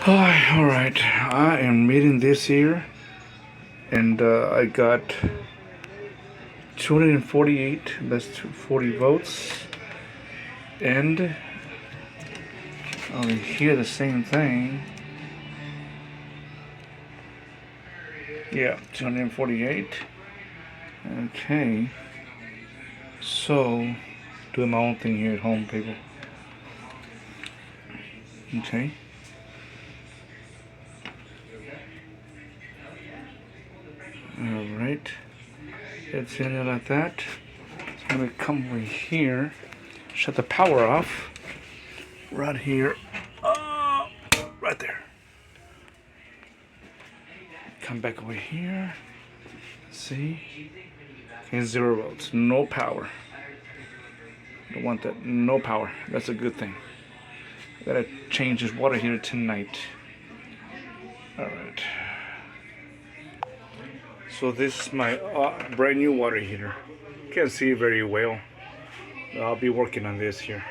Alright, I am reading this here, and I got 248, that's 40 votes, and I hear the same thing. Yeah, 248. Okay, so doing my own thing here at home, people. Okay. Alright, it's in there like that. I'm gonna come over here, shut the power off, right here, right there. Come back over here, see, and 0 volts, no power. Don't want that, no power, that's a good thing. Gotta change this water heater tonight. Alright. So this is my brand new water heater. Can't see very well. I'll be working on this here.